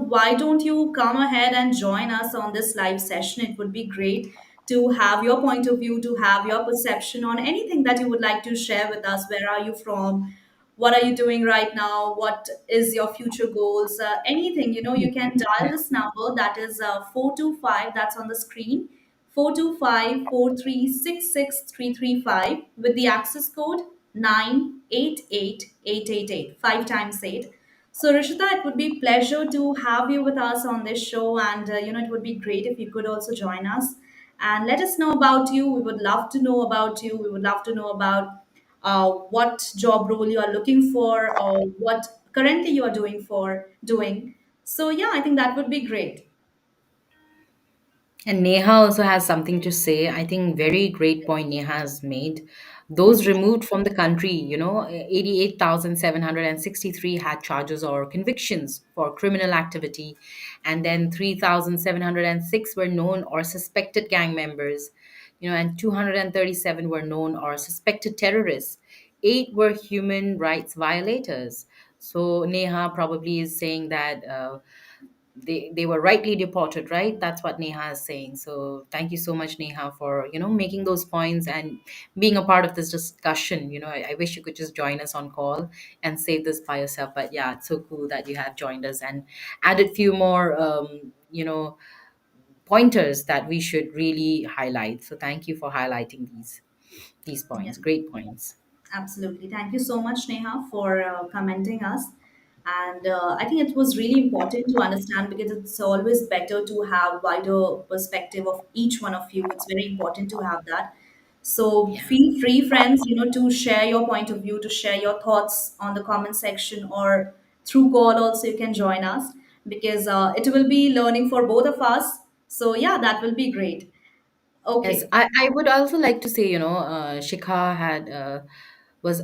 why don't you come ahead and join us on this live session? It would be great to have your point of view, to have your perception on anything that you would like to share with us. Where are you from? What are you doing right now? What is your future goals? Anything, you can dial this number that is 425, that's on the screen, 425 with the access code 988 5 times 8. So Rishita, it would be pleasure to have you with us on this show, and it would be great if you could also join us and let us know about you. We would love to know about you. We would love to know about what job role you are looking for, or what currently you are doing. So yeah, I think that would be great.
And Neha also has something to say. I think very great point Neha has made. Those removed from the country, 88,763 had charges or convictions for criminal activity, and then 3,706 were known or suspected gang members, and 237 were known or suspected terrorists. Eight were human rights violators. So Neha probably is saying that. They were rightly deported, right? That's what Neha is saying. So thank you so much, Neha, for making those points and being a part of this discussion. I wish you could just join us on call and save this by yourself, but yeah, it's so cool that you have joined us and added few more pointers that we should really highlight. So thank you for highlighting these
Yeah.
points. Great points.
Absolutely. Thank you so much, Neha, for commenting us. And I think it was really important to understand because it's always better to have wider perspective of each one of you. It's very important to have that. So
Yeah.
feel free, friends, to share your point of view, to share your thoughts on the comment section or through call also you can join us because it will be learning for both of us. So yeah, that will be great.
Yes,
Okay.
I would also like to say, Shikha had was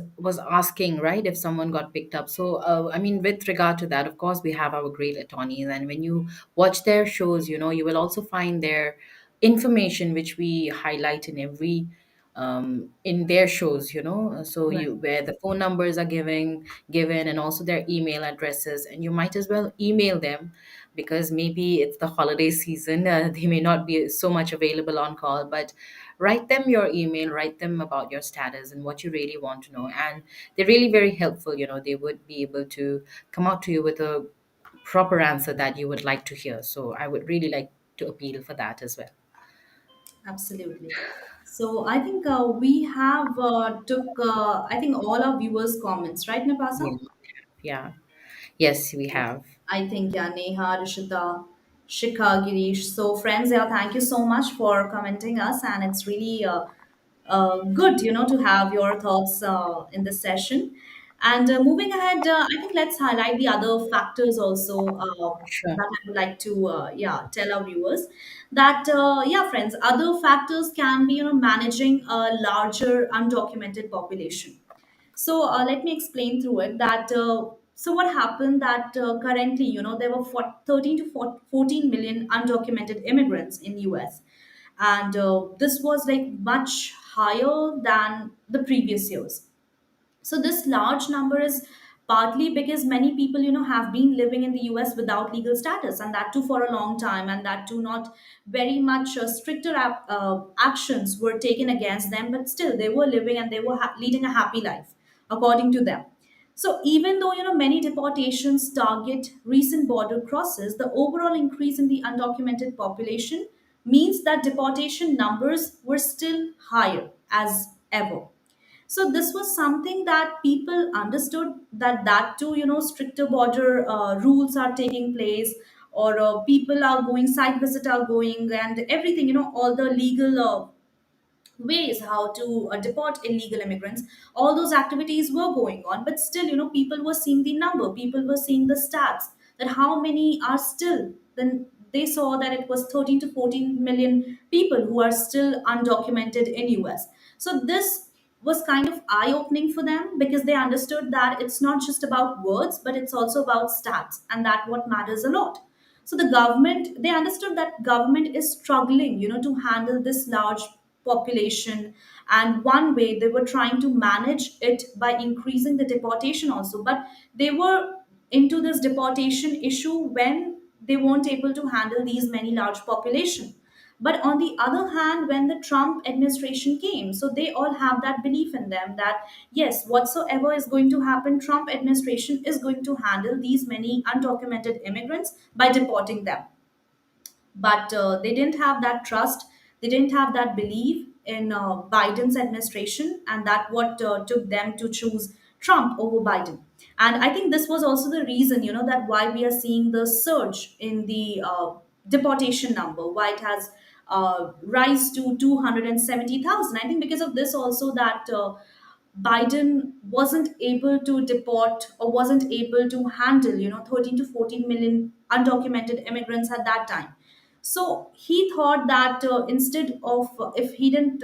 asking, right, if someone got picked up. So, I mean, with regard to that, of course, we have our great attorneys, and when you watch their shows, you will also find their information, which we highlight in their shows, so
Right.
you where the phone numbers are given and also their email addresses, and you might as well email them because maybe it's the holiday season. They may not be so much available on call, but write them your email, write them about your status and what you really want to know. And they're really very helpful. They would be able to come out to you with a proper answer that you would like to hear. So I would really like to appeal for that as well.
Absolutely. So I think we have took I think all our viewers' comments, right,
Yeah.
Napasa?
Yeah. Yes, we have.
I think yeah, Neha, Rishita, Shikha, Girish. So friends, yeah, thank you so much for commenting us, and it's really good, to have your thoughts in this session. And moving ahead, I think let's highlight the other factors also
Sure.
that I would like to yeah tell our viewers that yeah, friends, other factors can be managing a larger undocumented population. So let me explain through it that so what happened that currently there were 13 to 14 million undocumented immigrants in US, and this was like much higher than the previous years. So this large number is partly because many people have been living in the US without legal status, and that too for a long time, and that too not very much stricter actions were taken against them, but still they were living and they were leading a happy life according to them. So even though many deportations target recent border crosses, the overall increase in the undocumented population means that deportation numbers were still higher as ever. So this was something that people understood, that too stricter border rules are taking place, or people are going, site visit are going, and everything, all the legal ways how to deport illegal immigrants, all those activities were going on, but still people were seeing the number, people were seeing the stats, that how many are still, then they saw that it was 13 to 14 million people who are still undocumented in US. So this was kind of eye opening for them because they understood that it's not just about words, but it's also about stats, and that what matters a lot. So the government, they understood that government is struggling to handle this large population, and one way they were trying to manage it by increasing the deportation also, but they were into this deportation issue when they weren't able to handle these many large population. But on the other hand, when the Trump administration came, so they all have that belief in them that yes, whatsoever is going to happen, Trump administration is going to handle these many undocumented immigrants by deporting them. But they didn't have that trust, they didn't have that belief in Biden's administration, and that what took them to choose Trump over Biden. And I think this was also the reason that why we are seeing the surge in the deportation number, why it has rise to 270,000. I think because of this also, that Biden wasn't able to deport or wasn't able to handle 13 to 14 million undocumented immigrants at that time. So he thought that instead of if he didn't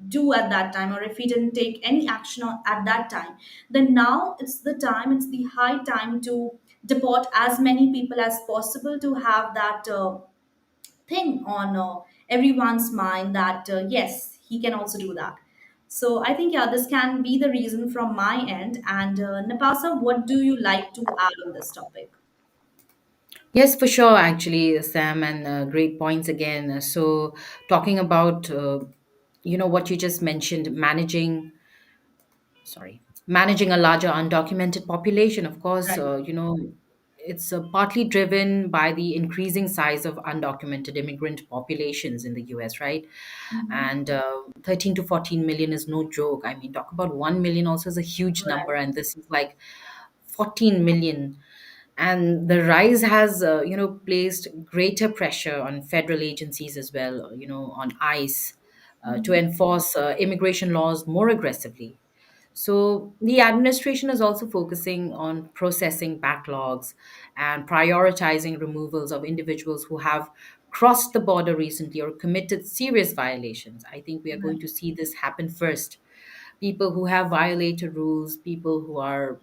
do at that time, or if he didn't take any action at that time, then now it's the time, it's the high time to deport as many people as possible, to have that thing on everyone's mind that yes, he can also do that. So I think, yeah, this can be the reason from my end. And Napasa, what do you like to add on this topic?
Yes, for sure, actually, Sam, and great points again. So, talking about, what you just mentioned, managing a larger undocumented population, of course,
Right.
it's partly driven by the increasing size of undocumented immigrant populations in the US, right?
Mhm.
And 13 to 14 million is no joke. I mean, talk about 1 million also is a huge number,
Right.
and this is like 14 million. And the rise has placed greater pressure on federal agencies as well, on ICE, to
Mhm.
enforce immigration laws more aggressively. So the administration is also focusing on processing backlogs and prioritizing removals of individuals who have crossed the border recently or committed serious violations. I think we are
Right.
going to see this happen first. People who have violated rules, people who are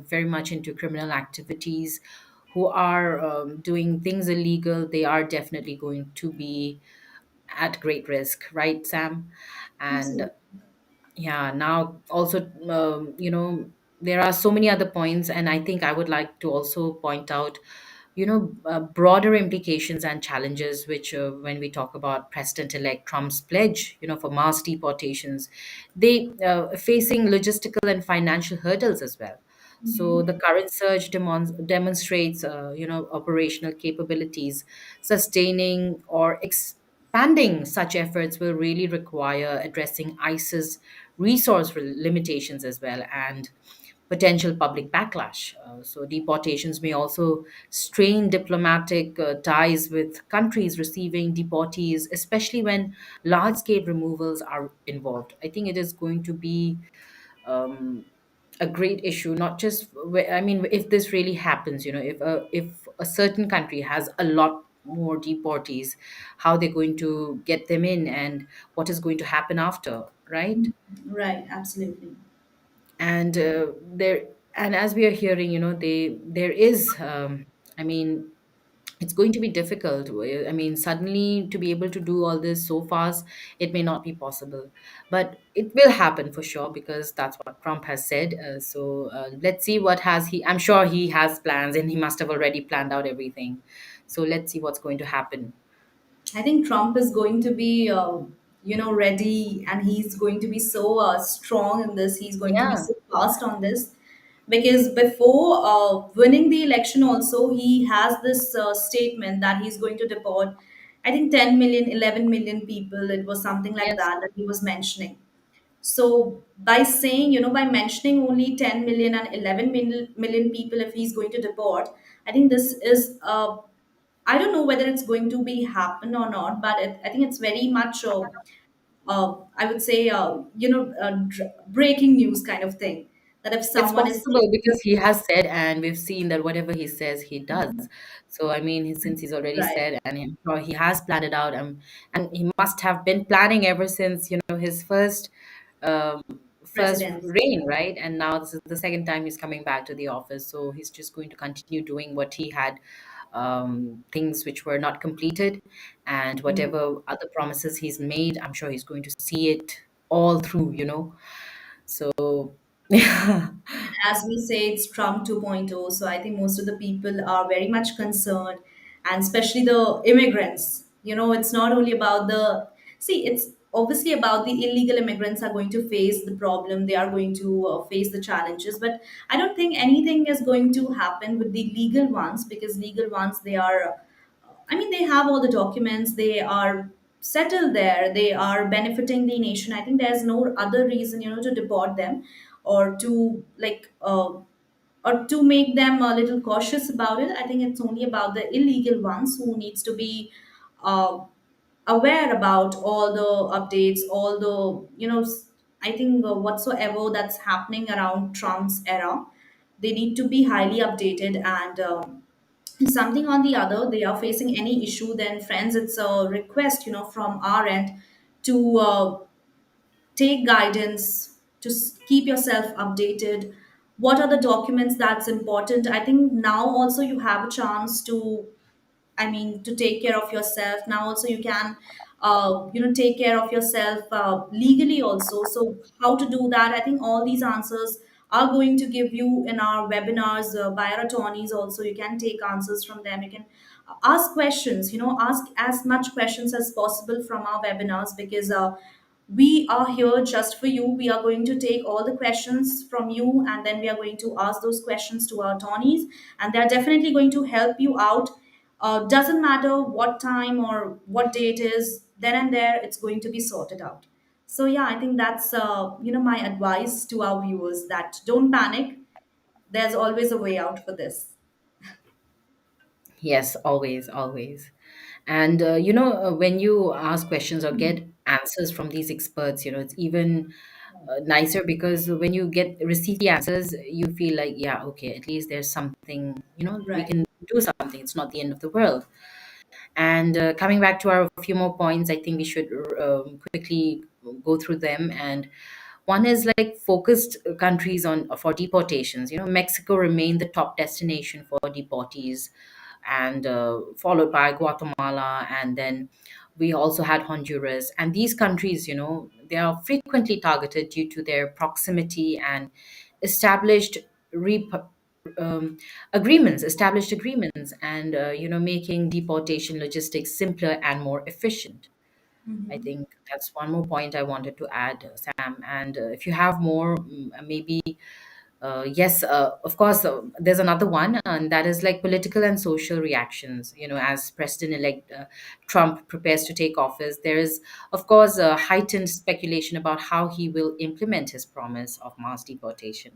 very much into criminal activities, who are doing things illegal, they are definitely going to be at great risk, right, Sam? And
Absolutely.
yeah, now also, there are so many other points, and I think I would like to also point out, broader implications and challenges, which, when we talk about President-elect Trump's pledge, for mass deportations, they facing logistical and financial hurdles as well. So the current surge demonstrates, operational capabilities. Sustaining or expanding such efforts will really require addressing ICE's limitations as well, and potential public backlash. So, deportations may also strain diplomatic ties with countries receiving deportees, especially when large scale removals are involved. I think it is going to be um, a great issue, not just, I mean, if this really happens, if a certain country has a lot more deportees, how they're going to get them in and what is going to happen after, right?
Right. Absolutely.
And and as we are hearing, there is, I mean, it's going to be difficult. I mean, suddenly to be able to do all this so fast, it may not be possible, but it will happen for sure, because that's what Trump has said. Let's see what has he I'm sure he has plans, and he must have already planned out everything. So let's see what's going to happen.
I think Trump is going to be, ready, and he's going to be so strong in this. He's going to be
Yeah.
so fast on this, because before winning the election, also he has this statement that he's going to deport, I think 10 million, 11 million people. It was something like
Yes.
that he was mentioning. So by saying, by mentioning only 10 million and 11 million people, if he's going to deport, I think this is I don't know whether it's going to be happen or not, but I think it's very much, I would say, breaking news kind of thing. That if
It's
someone is
possible because he has said, and we've seen that whatever he says, he does. So, I mean, since he's already
right,
said, and I'm sure he has planned it out, and he must have been planning ever since, his um, first
president,
reign, right? And now this is the second time he's coming back to the office. So he's just going to continue doing what he had, things which were not completed, and whatever other promises he's made, I'm sure he's going to see it all through. So, yeah.
as we say, it's Trump 2.0. So I think most of the people are very much concerned, and especially the immigrants. It's not only about it's obviously about the illegal immigrants are going to face the problem, they are going to face the challenges. But I don't think anything is going to happen with the legal ones, because legal ones, they are, I mean, they have all the documents, they are settled there, they are benefiting the nation. I think there's no other reason, to deport them, or to or to make them a little cautious about it. I think it's only about the illegal ones who needs to be uh, aware about all the updates, all the, I think whatsoever that's happening around Trump's era, they need to be highly updated. And something on the other, they are facing any issue, then friends, it's a request, from our end to take guidance, to keep yourself updated. What are the documents that's important? I think now also you have a chance to, I mean, to take care of yourself. Now also you can, take care of yourself legally also. So how to do that? I think all these answers are going to give you in our webinars by our attorneys. Also, you can take answers from them. You can ask questions. Ask as much questions as possible from our webinars, because we are here just for you. We are going to take all the questions from you, and then we are going to ask those questions to our attorneys, and they are definitely going to help you out. Doesn't matter what time or what day it is, then and there it's going to be sorted out. So yeah, I think that's my advice to our viewers, that don't panic. There's always a way out for this.
Yes, always, always. And when you ask questions or get answers from these experts, it's even nicer, because when you get receive the answers, you feel like, yeah, okay, at least there's something, we
Right.
can do something. It's not the end of the world. And coming back to our few more points, I think we should quickly go through them. And one is like focused countries on for deportations. Mexico remained the top destination for deportees, and followed by Guatemala, and then we also had Honduras. And these countries, they are frequently targeted due to their proximity and established rep- established agreements, and making deportation logistics simpler and more efficient. I
Mhm.
think that's one more point I wanted to add, Sam. And if you have more, maybe. Yes, of course, there's another one, and that is like political and social reactions. As President elect Trump prepares to take office, there is, of course, a heightened speculation about how he will implement his promise of mass deportation.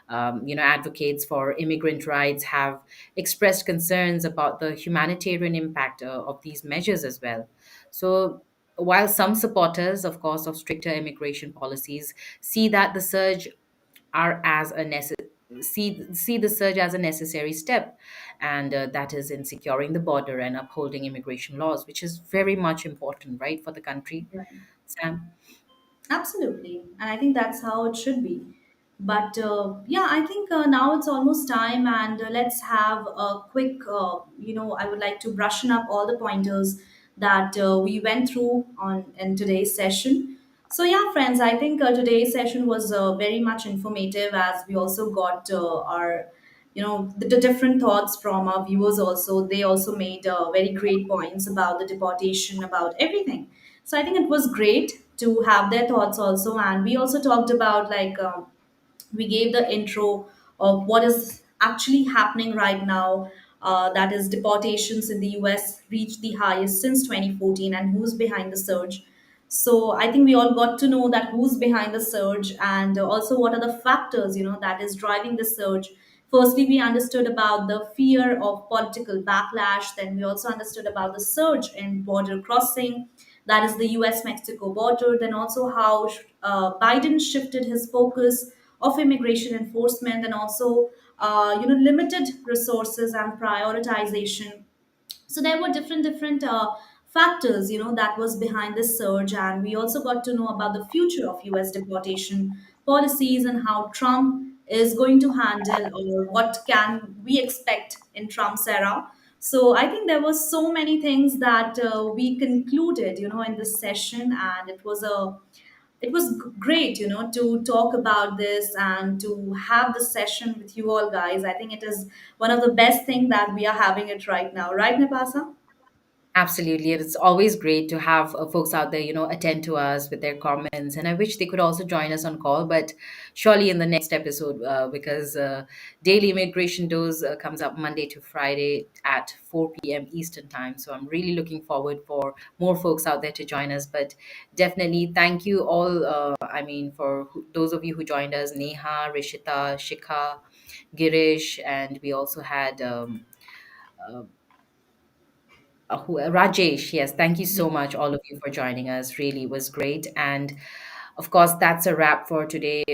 Advocates for immigrant rights have expressed concerns about the humanitarian impact of these measures as well. So, while some supporters, of course, of stricter immigration policies see that the surge are as a see the surge as a necessary step, and that is in securing the border and upholding immigration laws, which is very much important, right, for the country,
Right.
Sam.
Absolutely. And I think that's how it should be. But yeah, I think now it's almost time, and let's have a quick, I would like to brushen up all the pointers that we went through on in today's session. So yeah, friends, I think today's session was very much informative, as we also got our, the different thoughts from our viewers also. They also made very great points about the deportation, about everything. So I think it was great to have their thoughts also, and we also talked about, like, we gave the intro of what is actually happening right now. That is, deportations in the US reached the highest since 2014, and who's behind the surge. So I think we all got to know that who's behind the surge, and also what are the factors, that is driving the surge. Firstly, we understood about the fear of political backlash. Then we also understood about the surge in border crossing, that is the US Mexico border. Then also how Biden shifted his focus of immigration enforcement, and also limited resources and prioritization. So there were different factors, that was behind this surge. And we also got to know about the future of US deportation policies, and how Trump is going to handle, or what can we expect in Trump's era. So I think there were so many things that we concluded, in this session, and it was great, to talk about this and to have the session with you all guys. I think it is one of the best thing that we are having it right now, right, Napasa?
Absolutely. It's always great to have folks out there, attend to us with their comments. And I wish they could also join us on call, but surely in the next episode, because Daily Immigration Dose comes up Monday to Friday at 4 p.m. Eastern Time. So I'm really looking forward for more folks out there to join us. But definitely thank you all. For those of you who joined us, Neha, Rishita, Shikha, Girish, and we also had Rajesh. Yes, thank you so much, all of you, for joining us. Really was great. And of course, that's a wrap for today.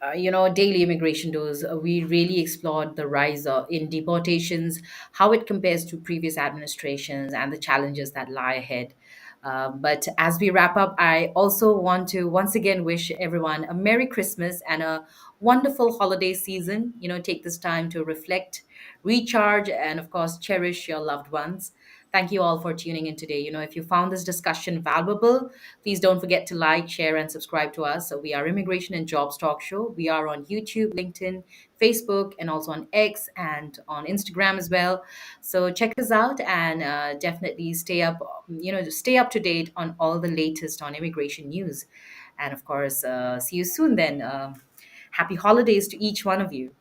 daily immigration does, we really explored the rise in deportations, how it compares to previous administrations, and the challenges that lie ahead. But as we wrap up, I also want to once again wish everyone a Merry Christmas and a wonderful holiday season. Take this time to reflect, recharge, and of course, cherish your loved ones. Thank you all for tuning in today. If you found this discussion valuable, please don't forget to like, share, and subscribe to us. So we are Immigration and Jobs Talk Show. We are on YouTube, LinkedIn, Facebook, and also on X and on Instagram as well. So check us out and definitely stay up to date on all the latest on immigration news. And of course, see you soon then. Happy holidays to each one of you.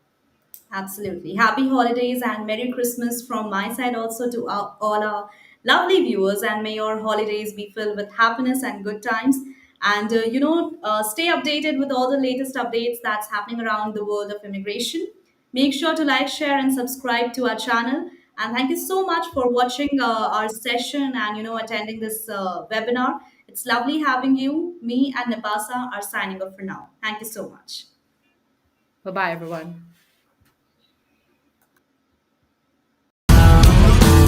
Absolutely. Happy holidays and Merry Christmas from my side also to all our lovely viewers. And may your holidays be filled with happiness and good times. And, stay updated with all the latest updates that's happening around the world of immigration. Make sure to like, share, and subscribe to our channel. And thank you so much for watching our session and, attending this webinar. It's lovely having you. Me and Napasa are signing off for now. Thank you so much.
Bye bye, everyone.